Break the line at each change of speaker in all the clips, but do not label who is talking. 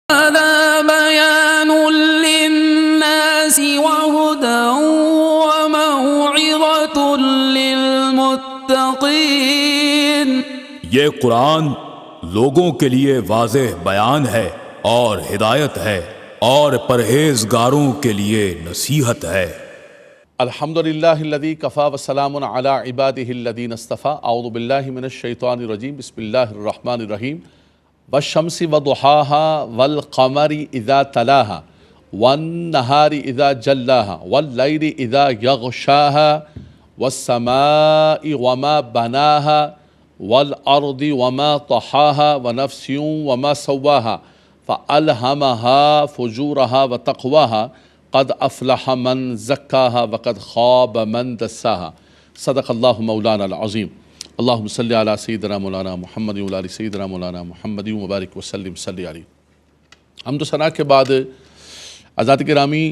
هذا بيان للناس وهدى وموعظة للمتقين۔
یہ قرآن لوگوں کے لیے واضح بیان ہے اور ہدایت ہے اور پرہیزگاروں کے لیے نصیحت ہے۔
الحمدللہ الذی کفا وسلام علی عبادہ الذین اصطفیٰ۔ اعوذ باللہ من الشیطان الرجیم، بسم اللہ الرحمن الرحیم۔ والشمس وضحاها والقمر اذا تلاها والنہار اذا جلاها واللیل اذا یغشاها والسماء وما بناها والارض وما طحاها ونفس وما سواها فألہمها فجورها وتقواها قد افلح من زکاها وقد خاب من دساها۔ صدق اللہ مولانا العظیم۔ اللہم صلی علی سیدنا مولانا محمد و علی سیدنا مولانا محمد مبارک وسلم صلی علیہ۔ حمد و ثنا کے بعد حضرات گرامی،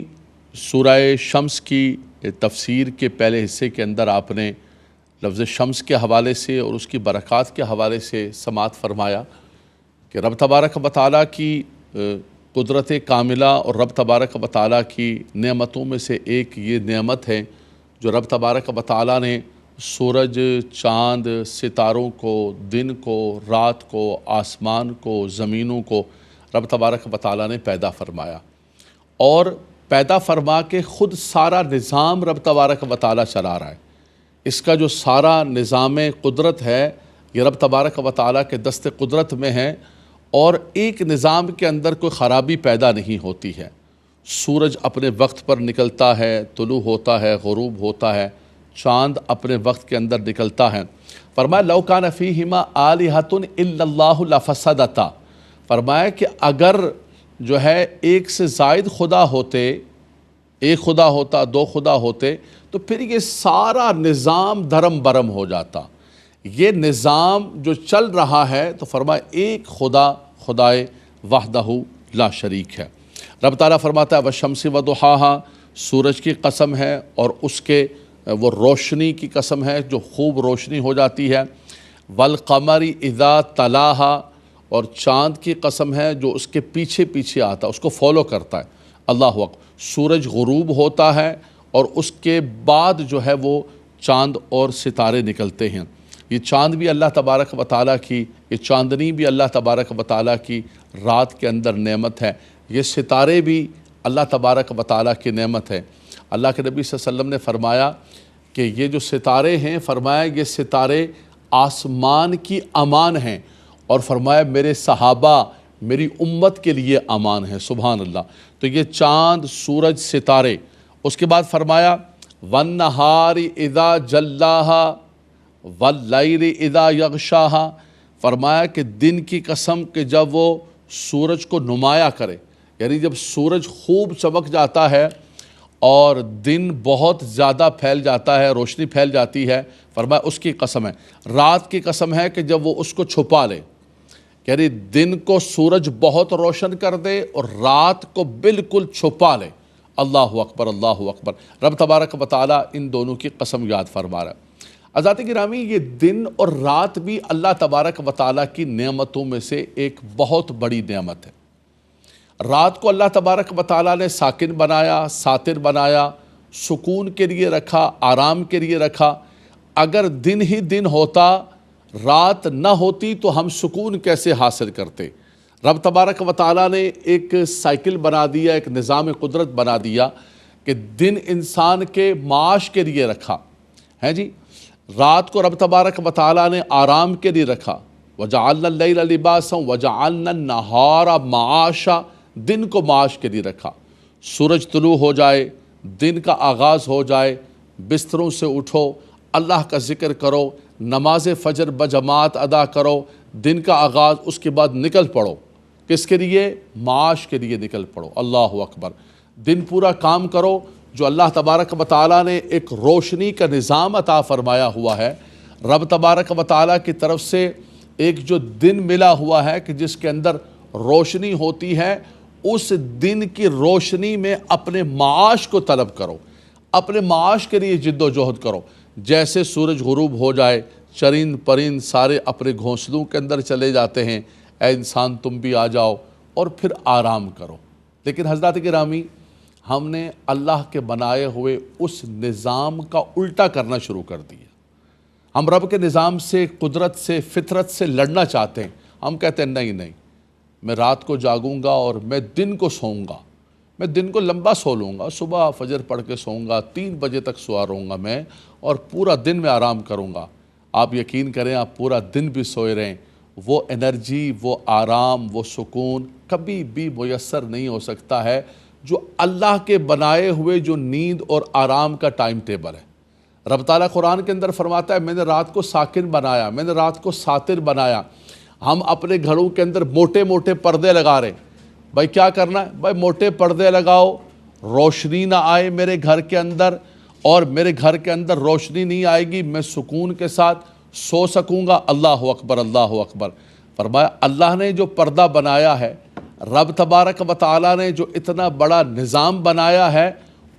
سورہ شمس کی تفسیر کے پہلے حصے کے اندر آپ نے لفظ شمس کے حوالے سے اور اس کی برکات کے حوالے سے سماعت فرمایا کہ رب تبارک و تعالیٰ کی قدرت کاملہ اور رب تبارک و تعالیٰ کی نعمتوں میں سے ایک یہ نعمت ہے جو رب تبارک و تعالیٰ نے سورج، چاند، ستاروں کو، دن کو، رات کو، آسمان کو، زمینوں کو رب تبارک و تعالیٰ نے پیدا فرمایا، اور پیدا فرما کے خود سارا نظام رب تبارک و تعالیٰ چلا رہا ہے۔ اس کا جو سارا نظام قدرت ہے یہ رب تبارک و تعالیٰ کے دست قدرت میں ہے، اور ایک نظام کے اندر کوئی خرابی پیدا نہیں ہوتی ہے۔ سورج اپنے وقت پر نکلتا ہے، طلوع ہوتا ہے، غروب ہوتا ہے، چاند اپنے وقت کے اندر نکلتا ہے۔ فرمایا لو کان فیہما آلہۃ الا اللہ لفسدتا۔ فرمایا کہ اگر جو ہے ایک سے زائد خدا ہوتے، ایک خدا ہوتا، دو خدا ہوتے، تو پھر یہ سارا نظام دھرم برم ہو جاتا۔ یہ نظام جو چل رہا ہے تو فرمایا ایک خدا، خدائے وحدہ لا شریک ہے۔ رب تعالیٰ فرماتا ہے والشمس وضحاها، سورج کی قسم ہے اور اس کے وہ روشنی کی قسم ہے جو خوب روشنی ہو جاتی ہے۔ والقمر اذا تلاها، اور چاند کی قسم ہے جو اس کے پیچھے پیچھے آتا ہے، اس کو فالو کرتا ہے۔ اللہ اکبر۔ سورج غروب ہوتا ہے اور اس کے بعد جو ہے وہ چاند اور ستارے نکلتے ہیں۔ یہ چاند بھی اللہ تبارک و تعالیٰ کی، یہ چاندنی بھی اللہ تبارک و تعالیٰ کی رات کے اندر نعمت ہے، یہ ستارے بھی اللہ تبارک و تعالیٰ کی نعمت ہے۔ اللہ کے نبی صلی اللہ علیہ وسلم نے فرمایا کہ یہ جو ستارے ہیں، فرمایا یہ ستارے آسمان کی امان ہیں، اور فرمایا میرے صحابہ، میری امت کے لیے امان ہے۔ سبحان اللہ۔ تو یہ چاند، سورج، ستارے۔ اس کے بعد فرمایا وَالنَّهَارِ اِذَا جَلَّاهَا وَاللَّيْلِ اِذَا يَغْشَاهَا۔ فرمایا کہ دن کی قسم کہ جب وہ سورج کو نمایاں کرے، یعنی جب سورج خوب چمک جاتا ہے اور دن بہت زیادہ پھیل جاتا ہے، روشنی پھیل جاتی ہے، فرمایا اس کی قسم ہے۔ رات کی قسم ہے کہ جب وہ اس کو چھپا لے، یعنی دن کو سورج بہت روشن کر دے اور رات کو بالکل چھپا لے۔ اللہ اکبر، اللہ اکبر۔ رب تبارک و تعالیٰ ان دونوں کی قسم یاد فرما رہا ہے۔ حضرات گرامی، یہ دن اور رات بھی اللہ تبارک و تعالیٰ کی نعمتوں میں سے ایک بہت بڑی نعمت ہے۔ رات کو اللہ تبارک و تعالیٰ نے ساکن بنایا، ساتر بنایا، سکون کے لیے رکھا، آرام کے لیے رکھا۔ اگر دن ہی دن ہوتا، رات نہ ہوتی تو ہم سکون کیسے حاصل کرتے؟ رب تبارک و تعالیٰ نے ایک سائیکل بنا دیا، ایک نظام قدرت بنا دیا کہ دن انسان کے معاش کے لیے رکھا ہے جی، رات کو رب تبارک و تعالیٰ نے آرام کے لیے رکھا۔ وَجَعَلْنَا اللَّيْلَ لِبَاسًا وَجَعَلْنَا النَّهَارَ مَعَاشًا، دن کو معاش کے لیے رکھا۔ سورج طلوع ہو جائے، دن کا آغاز ہو جائے، بستروں سے اٹھو، اللہ کا ذکر کرو، نماز فجر بجماعت ادا کرو، دن کا آغاز، اس کے بعد نکل پڑو۔ کس کے لیے؟ معاش کے لیے نکل پڑو۔ اللہ اکبر۔ دن پورا کام کرو جو اللہ تبارک و تعالیٰ نے ایک روشنی کا نظام عطا فرمایا ہوا ہے۔ رب تبارک و تعالیٰ کی طرف سے ایک جو دن ملا ہوا ہے کہ جس کے اندر روشنی ہوتی ہے، اس دن کی روشنی میں اپنے معاش کو طلب کرو، اپنے معاش کے لیے جد و جہد کرو۔ جیسے سورج غروب ہو جائے، چرند پرند سارے اپنے گھونسلوں کے اندر چلے جاتے ہیں، اے انسان تم بھی آ جاؤ، اور پھر آرام کرو۔ لیکن حضرات گرامی، ہم نے اللہ کے بنائے ہوئے اس نظام کا الٹا کرنا شروع کر دیا۔ ہم رب کے نظام سے، قدرت سے، فطرت سے لڑنا چاہتے ہیں۔ ہم کہتے ہیں نہیں، میں رات کو جاگوں گا اور میں دن کو سوؤں گا، میں دن کو لمبا سو لوں گا، صبح فجر پڑھ کے سوؤں گا، 3 بجے تک سوا رہوں گا میں، اور پورا دن میں آرام کروں گا۔ آپ یقین کریں، آپ پورا دن بھی سوئے رہیں، وہ انرجی، وہ آرام، وہ سکون کبھی بھی میسر نہیں ہو سکتا ہے جو اللہ کے بنائے ہوئے جو نیند اور آرام کا ٹائم ٹیبل ہے۔ رب تعالیٰ قرآن کے اندر فرماتا ہے میں نے رات کو ساکن بنایا، میں نے رات کو ساتر بنایا۔ ہم اپنے گھروں کے اندر موٹے موٹے پردے لگا رہے ہیں۔ بھائی کیا کرنا ہے؟ بھائی موٹے پردے لگاؤ، روشنی نہ آئے میرے گھر کے اندر، اور میرے گھر کے اندر روشنی نہیں آئے گی، میں سکون کے ساتھ سو سکوں گا۔ اللہ اکبر، اللہ اکبر۔ فرمایا اللہ نے جو پردہ بنایا ہے، رب تبارک و تعالیٰ نے جو اتنا بڑا نظام بنایا ہے،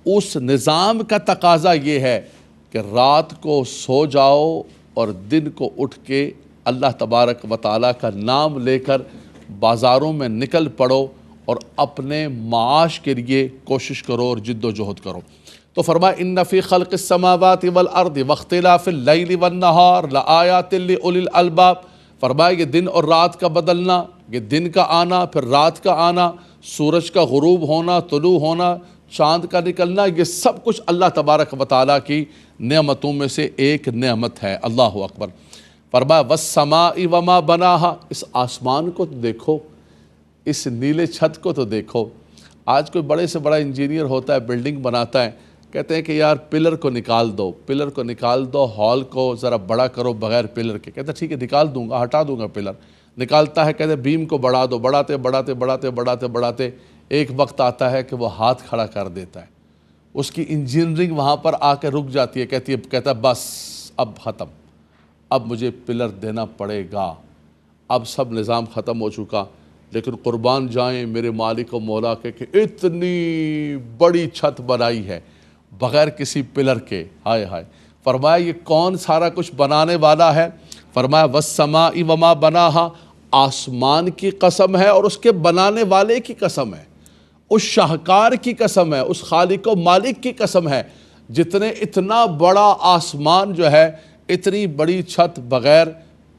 اس نظام کا تقاضا یہ ہے کہ رات کو سو جاؤ اور دن کو اٹھ کے اللہ تبارک و تعالیٰ کا نام لے کر بازاروں میں نکل پڑو اور اپنے معاش کے لیے کوشش کرو اور جد و جہد کرو۔ تو فرمایا ان فی خلق السماوات والارض واختلاف اللیل والنہار لآیات لأولی الالباب۔ فرمایا یہ دن اور رات کا بدلنا، یہ دن کا آنا پھر رات کا آنا، سورج کا غروب ہونا، طلوع ہونا، چاند کا نکلنا، یہ سب کچھ اللہ تبارک و تعالیٰ کی نعمتوں میں سے ایک نعمت ہے۔ اللہ اکبر۔ فرمایا والسماء وما بناہا، اس آسمان کو تو دیکھو، اس نیلے چھت کو تو دیکھو۔ آج کوئی بڑے سے بڑا انجینئر ہوتا ہے، بلڈنگ بناتا ہے، کہتے ہیں کہ یار پلر کو نکال دو، پلر کو نکال دو، ہال کو ذرا بڑا کرو بغیر پلر کے۔ کہتا ہے ٹھیک ہے نکال دوں گا، ہٹا دوں گا پلر۔ نکالتا ہے، کہتے ہیں بیم کو بڑھا دو، بڑھاتے بڑھاتے بڑھاتے بڑھاتے بڑھاتے ایک وقت آتا ہے کہ وہ ہاتھ کھڑا کر دیتا ہے، اس کی انجینئرنگ وہاں پر آ کے رک جاتی ہے۔ کہتا ہے بس اب ختم، اب مجھے پلر دینا پڑے گا، اب سب نظام ختم ہو چکا۔ لیکن قربان جائیں میرے مالک و مولا کے کہ اتنی بڑی چھت بنائی ہے بغیر کسی پلر کے۔ ہائے ہائے۔ فرمایا یہ کون سارا کچھ بنانے والا ہے؟ فرمایا والسماء وما بناہا، آسمان کی قسم ہے اور اس کے بنانے والے کی قسم ہے، اس شاہکار کی قسم ہے، اس خالق و مالک کی قسم ہے جس نے اتنا بڑا آسمان جو ہے، اتنی بڑی چھت بغیر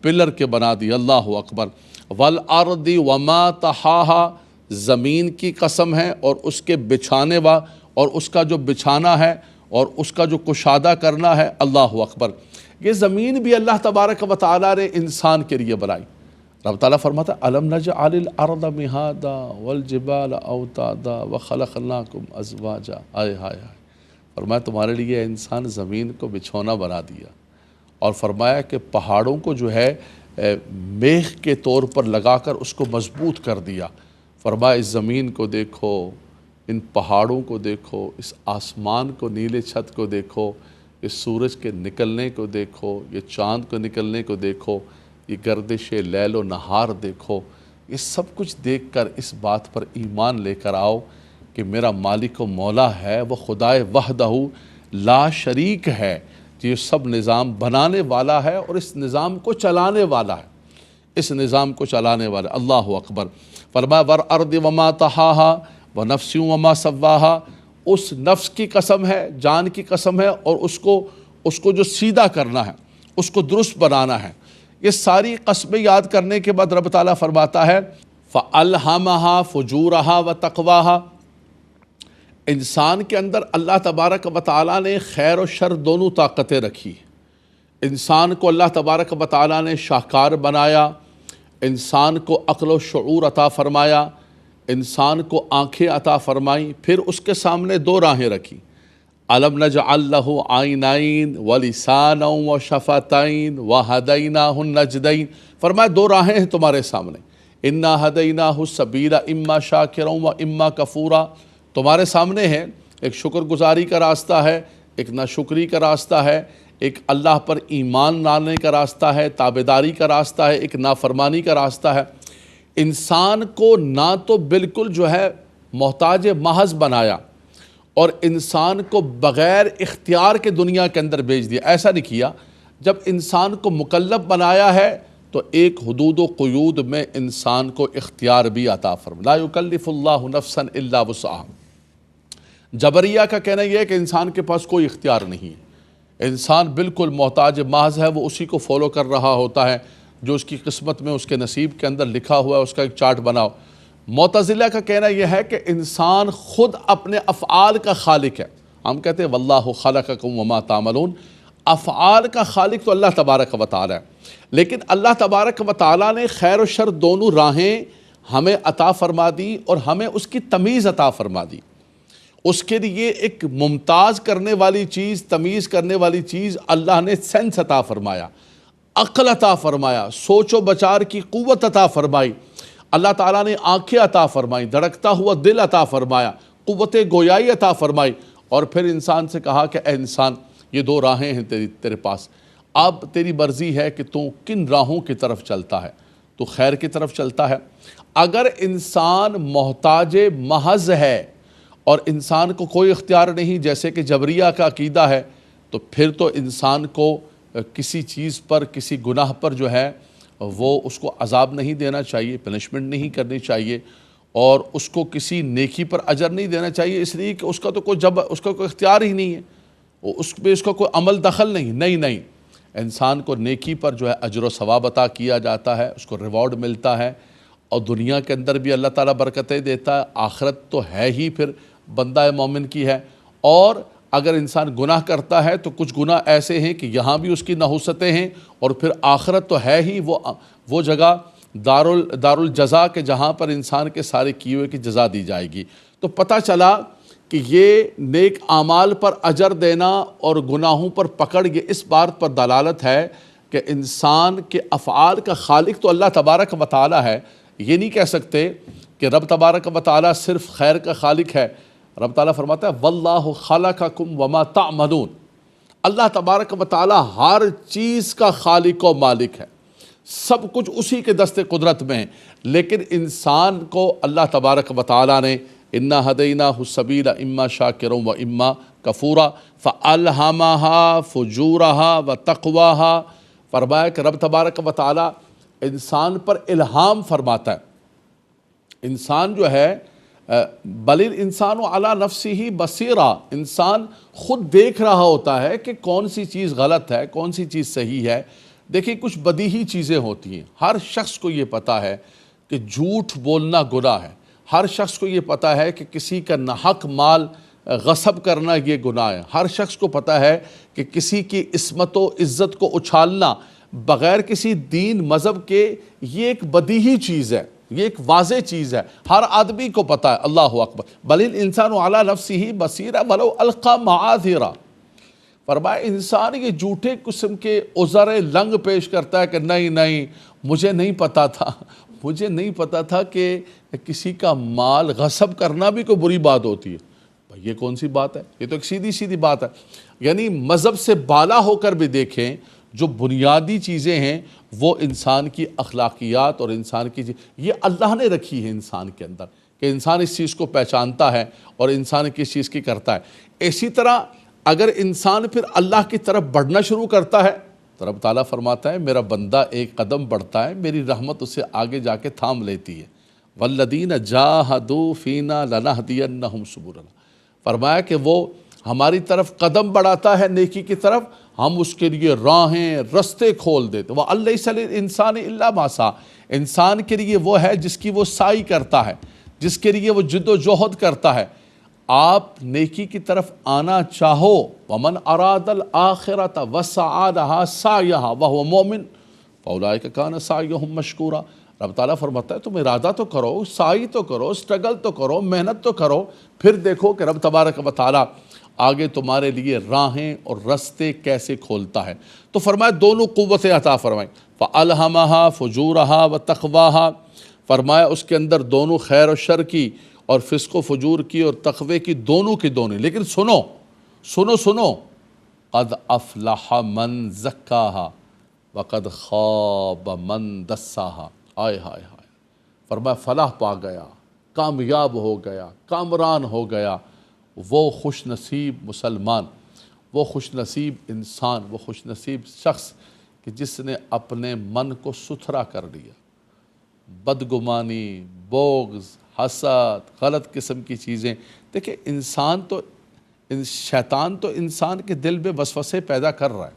پلر کے بنا دی۔ اللہ اکبر۔ والارض وما طحاہا، زمین کی قسم ہے اور اس کے بچھانے اور اس کا جو بچھانا ہے اور اس کا جو کشادہ کرنا ہے۔ اللہ اکبر۔ یہ زمین بھی اللہ تبارک و تعالیٰ نے انسان کے لیے بنائی۔ رب تعالیٰ فرماتا ہے الم نجعل الارض مہادا والجبال اوتادا وخلقناکم ازواجا۔ ہائے ہائے ہائے۔ فرمایا تمہارے لیے انسان زمین کو بچھونا بنا دیا، اور فرمایا کہ پہاڑوں کو جو ہے میخ کے طور پر لگا کر اس کو مضبوط کر دیا۔ فرمایا اس زمین کو دیکھو، ان پہاڑوں کو دیکھو، اس آسمان کو، نیلے چھت کو دیکھو، اس سورج کے نکلنے کو دیکھو، یہ چاند کو نکلنے کو دیکھو، یہ گردش لیل و نہار دیکھو۔ یہ سب کچھ دیکھ کر اس بات پر ایمان لے کر آؤ کہ میرا مالک و مولا ہے، وہ خدائے وحدہ لا شریک ہے، یہ سب نظام بنانے والا ہے اور اس نظام کو چلانے والا ہے، اس نظام کو چلانے والا۔ اللہ اکبر۔ فرمایا والارض وما طحاہا ونفس وما سواہا، اس نفس کی قسم ہے، جان کی قسم ہے، اور اس کو جو سیدھا کرنا ہے، اس کو درست بنانا ہے۔ یہ ساری قسمیں یاد کرنے کے بعد رب تعالیٰ فرماتا ہے فَأَلْهَمَهَا فُجُورَهَا وَتَقْوَاهَا، انسان کے اندر اللہ تبارک و تعالیٰ نے خیر و شر دونوں طاقتیں رکھی۔ انسان کو اللہ تبارک و تعالیٰ نے شاہکار بنایا، انسان کو عقل و شعور عطا فرمایا، انسان کو آنکھیں عطا فرمائیں، پھر اس کے سامنے 2 راہیں رکھی۔ الم نجعل لہ عینین ولسانا وشفتین وہدیناہ النجدین۔ فرمایا 2 راہیں ہیں تمہارے سامنے، انا ہدیناہ السبیل اما شاکرا و اما کفورا۔ تمہارے سامنے ہے ایک شکر گزاری کا راستہ ہے، ایک ناشکری کا راستہ ہے، ایک اللہ پر ایمان لانے کا راستہ ہے، تابعداری کا راستہ ہے، ایک نافرمانی کا راستہ ہے۔ انسان کو نہ تو بالکل جو ہے محتاج محض بنایا اور انسان کو بغیر اختیار کے دنیا کے اندر بھیج دیا، ایسا نہیں کیا۔ جب انسان کو مکلف بنایا ہے تو ایک حدود و قیود میں انسان کو اختیار بھی عطا فرمایا۔ لا یکلف اللہ نفسا الا وسعها۔ جبریہ کا کہنا یہ ہے کہ انسان کے پاس کوئی اختیار نہیں ہے، انسان بالکل محتاج محض ہے، وہ اسی کو فالو کر رہا ہوتا ہے جو اس کی قسمت میں اس کے نصیب کے اندر لکھا ہوا ہے، اس کا ایک چارٹ بناؤ۔ معتزلہ کا کہنا یہ ہے کہ انسان خود اپنے افعال کا خالق ہے۔ ہم کہتے ہیں واللہ خلقکم وما تعملون، افعال کا خالق تو اللہ تبارک و تعالی ہے، لیکن اللہ تبارک و تعالی نے خیر و شر دونوں راہیں ہمیں عطا فرما دی اور ہمیں اس کی تمیز عطا فرما دی۔ اس کے لیے ایک ممتاز کرنے والی چیز، تمیز کرنے والی چیز اللہ نے سینس عطا فرمایا، عقل عطا فرمایا، سوچ و بچار کی قوت عطا فرمائی۔ اللہ تعالیٰ نے آنکھیں عطا فرمائی، دھڑکتا ہوا دل عطا فرمایا، قوت گویائی عطا فرمائی، اور پھر انسان سے کہا کہ اے انسان یہ دو راہیں ہیں تیرے پاس، اب تیری مرضی ہے کہ تو کن راہوں کی طرف چلتا ہے، تو خیر کی طرف چلتا ہے۔ اگر انسان محتاج محض ہے اور انسان کو کوئی اختیار نہیں، جیسے کہ جبریہ کا عقیدہ ہے، تو پھر تو انسان کو کسی چیز پر، کسی گناہ پر جو ہے وہ اس کو عذاب نہیں دینا چاہیے، پنشمنٹ نہیں کرنی چاہیے، اور اس کو کسی نیکی پر اجر نہیں دینا چاہیے، اس لیے کہ اس کا تو کوئی اختیار ہی نہیں ہے، اس پہ اس کا کوئی عمل دخل نہیں۔ انسان کو نیکی پر جو ہے اجر و ثواب عطا کیا جاتا ہے، اس کو ریوارڈ ملتا ہے، اور دنیا کے اندر بھی اللہ تعالیٰ برکتیں دیتا ہے، آخرت تو ہے ہی پھر بندہ مومن کی ہے۔ اور اگر انسان گناہ کرتا ہے تو کچھ گناہ ایسے ہیں کہ یہاں بھی اس کی نحوستیں ہیں، اور پھر آخرت تو ہے ہی وہ جگہ دار الجزا کے جہاں پر انسان کے سارے کیے ہوئے کی جزا دی جائے گی۔ تو پتہ چلا کہ یہ نیک اعمال پر اجر دینا اور گناہوں پر پکڑ، یہ اس بات پر دلالت ہے کہ انسان کے افعال کا خالق تو اللہ تبارک و تعالی ہے۔ یہ نہیں کہہ سکتے کہ رب تبارک و تعالی صرف خیر کا خالق ہے۔ رب تعالیٰ فرماتا ہے واللہ خلقکم وما تعملون، اللہ تبارک و تعالی ہر چیز کا خالق و مالک ہے، سب کچھ اسی کے دست قدرت میں ہے، لیکن انسان کو اللہ تبارک و تعالی نے انا ہدیناہ السبیل اما شاکرا و اما کفورا فالہمہا فجورہا و تقواہا، فرمایا کہ رب تبارک و تعالی انسان پر الہام فرماتا ہے۔ انسان جو ہے بل الانسان علی نفسہ بصیرہ، انسان خود دیکھ رہا ہوتا ہے کہ کون سی چیز غلط ہے، کون سی چیز صحیح ہے۔ دیکھیں کچھ بدیہی چیزیں ہوتی ہیں، ہر شخص کو یہ پتہ ہے کہ جھوٹ بولنا گناہ ہے، ہر شخص کو یہ پتہ ہے کہ کسی کا ناحق مال غصب کرنا یہ گناہ ہے، ہر شخص کو پتہ ہے کہ کسی کی عصمت و عزت کو اچھالنا بغیر کسی دین مذہب کے یہ ایک بدیہی چیز ہے، یہ ایک واضح چیز ہے، ہر آدمی کو پتہ ہے۔ اللہ اکبر، بل الانسان علی نفسہ بصیرہ ولو القی معاذرہ، فرمایا انسان یہ جھوٹے قسم کے عذر لنگ پیش کرتا ہے کہ نہیں مجھے نہیں پتا تھا کہ کسی کا مال غصب کرنا بھی کوئی بری بات ہوتی ہے۔ بھئی یہ کون سی بات ہے؟ یہ تو ایک سیدھی بات ہے۔ یعنی مذہب سے بالا ہو کر بھی دیکھیں، جو بنیادی چیزیں ہیں وہ انسان کی اخلاقیات اور انسان کی یہ اللہ نے رکھی ہے انسان کے اندر، کہ انسان اس چیز کو پہچانتا ہے اور انسان کس چیز کی کرتا ہے۔ اسی طرح اگر انسان پھر اللہ کی طرف بڑھنا شروع کرتا ہے تو رب تعالیٰ فرماتا ہے میرا بندہ ایک قدم بڑھتا ہے، میری رحمت اسے آگے جا کے تھام لیتی ہے۔ والذین جاہدوا فینا لنہدینہم سبلنا، فرمایا کہ وہ ہماری طرف قدم بڑھاتا ہے نیکی کی طرف، ہم اس کے لیے راہیں رستے کھول دیتے۔ وَأَلَّيْسَ لِلْإِنسَانِ إِلَّا مَا سَعَى، انسان کے لیے وہ ہے جس کی وہ سعی کرتا ہے، جس کے لیے وہ جد و جہد کرتا ہے۔ آپ نیکی کی طرف آنا چاہو، وَمَنْ أَرَادَ الْآخِرَةَ وَسَعَى لَهَا سَعْيَهَا وَهُوَ مُؤْمِنٌ فَأُولَٰئِكَ كَانَ سَعْيُهُمْ مَشْكُورًا۔ رب تعالیٰ فرماتا ہے تم ارادہ تو کرو، سعی تو کرو، سٹرگل تو کرو، محنت تو کرو، پھر دیکھو کہ رب تبارک و تعالیٰ آگے تمہارے لیے راہیں اور رستے کیسے کھولتا ہے۔ تو فرمایا دونوں قوتیں عطا فرمائیں، فَأَلْهَمَهَا فُجُورَهَا وَتَقْوَاهَا، فرمایا اس کے اندر دونوں خیر و شر کی اور فسق و فجور کی اور تقوی کی دونوں کی دونوں۔ لیکن سنو قد افلح من زکاہا وقد خاب من دساہا، آئے ہائے ہائے، فرمایا فلاح پا گیا، کامیاب ہو گیا، کامران ہو گیا وہ خوش نصیب مسلمان، وہ خوش نصیب انسان، وہ خوش نصیب شخص کہ جس نے اپنے من کو ستھرا کر لیا، بدگمانی، بغض، حسد، غلط قسم کی چیزیں. دیکھیں شیطان تو انسان کے دل میں وسوسے پیدا کر رہا ہے.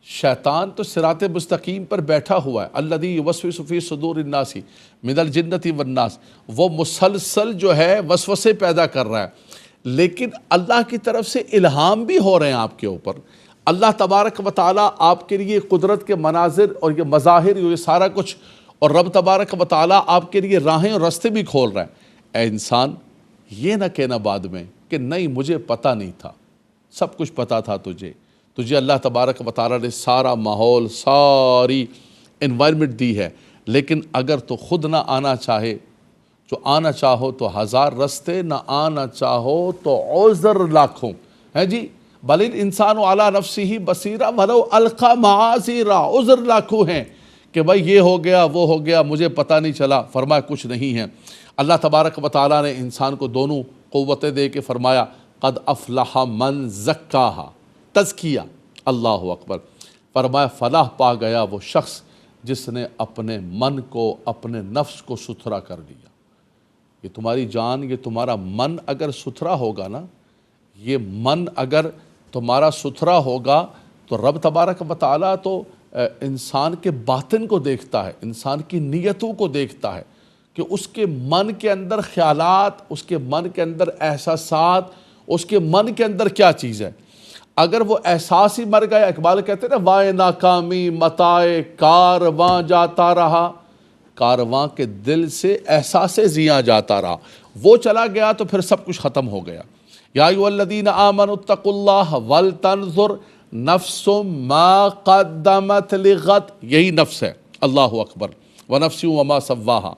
شیطان تو صراط مستقیم پر بیٹھا ہوا ہے. الذی یوسوس فی صدور الناس من الجنۃ والناس، وہ مسلسل جو ہے وسوسے پیدا کر رہا ہے. لیکن اللہ کی طرف سے الہام بھی ہو رہے ہیں آپ کے اوپر. اللہ تبارک و تعالیٰ آپ کے لیے قدرت کے مناظر اور یہ مظاہر، یہ سارا کچھ، اور رب تبارک و تعالیٰ آپ کے لیے راہیں اور راستے بھی کھول رہا ہے. اے انسان، یہ نہ کہنا بعد میں کہ نہیں مجھے پتہ نہیں تھا. سب کچھ پتہ تھا تجھے اللہ تبارک و تعالیٰ نے سارا ماحول، ساری انوائرمنٹ دی ہے. لیکن اگر تو خود نہ آنا چاہے، جو آنا چاہو تو ہزار رستے، نہ آنا چاہو تو عذر لاکھوں. ہے جی، بل الانسان علی نفسہ بصیرہ ولو القی معاذیرہ. عذر لاکھوں ہیں کہ بھائی یہ ہو گیا، وہ ہو گیا، مجھے پتہ نہیں چلا. فرمایا کچھ نہیں ہے. اللہ تبارک و تعالیٰ نے انسان کو دونوں قوتیں دے کے فرمایا قد افلح من زکاہا، تزکیہ. اللہ اکبر. فرمایا فلاح پا گیا وہ شخص جس نے اپنے من کو، اپنے نفس کو ستھرا کر لیا. یہ تمہاری جان، یہ تمہارا من اگر ستھرا ہوگا نا، یہ من اگر تمہارا ستھرا ہوگا تو رب تبارک و تعالیٰ تو انسان کے باطن کو دیکھتا ہے، انسان کی نیتوں کو دیکھتا ہے کہ اس کے من کے اندر خیالات، اس کے من کے اندر احساسات، اس کے من کے اندر کیا چیز ہے. اگر وہ احساس ہی مر گیا، اقبال کہتے ہیں نا وائے ناکامی متاع کارواں جاتا رہا، کارواں کے دل سے احساس زیاں جاتا رہا، وہ چلا گیا تو پھر سب کچھ ختم ہو گیا. یا ایھا الذین آمنوا اتقوا اللہ ولتنظر نفس ما قدمت لغد. یہی نفس ہے. اللہ اکبر. ونفس وما سواہا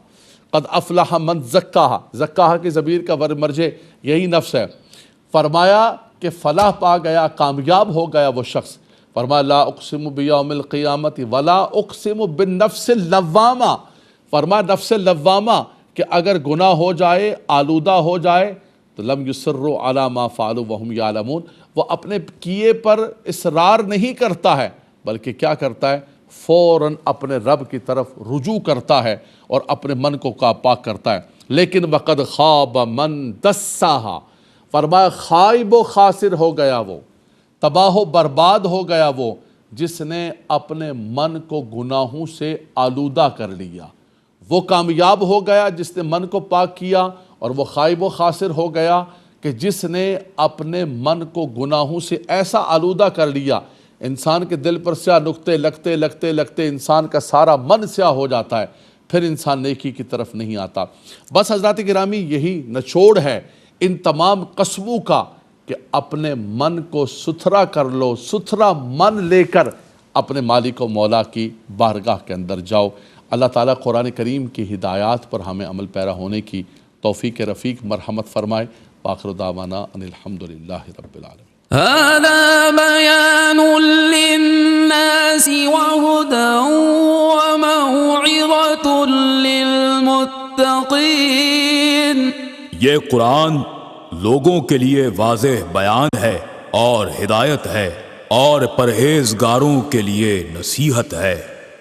قد افلح من زکاہا. زکاہا کی ضمیر کا مرجع یہی نفس ہے. فرمایا کہ فلاح پا گیا، کامیاب ہو گیا وہ شخص. فرمایا لا اقسم بیوم القیامت ولا اقسم بالنفس اللوامہ. فرمایا نفس لوامہ کہ اگر گناہ ہو جائے، آلودہ ہو جائے تو لم یصروا علی ما فعلوا وہم یعلمون، وہ اپنے کیے پر اصرار نہیں کرتا ہے، بلکہ کیا کرتا ہے، فوراً اپنے رب کی طرف رجوع کرتا ہے اور اپنے من کو پاک کرتا ہے. لیکن وقد خاب من دساہا. فرمایا خائب و خاسر ہو گیا وہ، تباہ و برباد ہو گیا وہ جس نے اپنے من کو گناہوں سے آلودہ کر لیا. وہ کامیاب ہو گیا جس نے من کو پاک کیا، اور وہ خائب و خاسر ہو گیا کہ جس نے اپنے من کو گناہوں سے ایسا آلودہ کر لیا. انسان کے دل پر سیاہ نقطے لگتے لگتے لگتے انسان کا سارا من سیاہ ہو جاتا ہے، پھر انسان نیکی کی طرف نہیں آتا. بس حضرات گرامی، یہی نچوڑ ہے ان تمام قسموں کا کہ اپنے من کو ستھرا کر لو. ستھرا من لے کر اپنے مالک و مولا کی بارگاہ کے اندر جاؤ. اللہ تعالیٰ قرآن کریم کی ہدایات پر ہمیں عمل پیرا ہونے کی توفیق رفیق مرحمت فرمائے. وآخر دعوانا ان الحمدللہ رب العالمین.
هذا بيان للناس وهدى وموعظة للمتقين.
یہ قرآن لوگوں کے لیے واضح بیان ہے اور ہدایت ہے اور پرہیزگاروں کے لیے نصیحت ہے.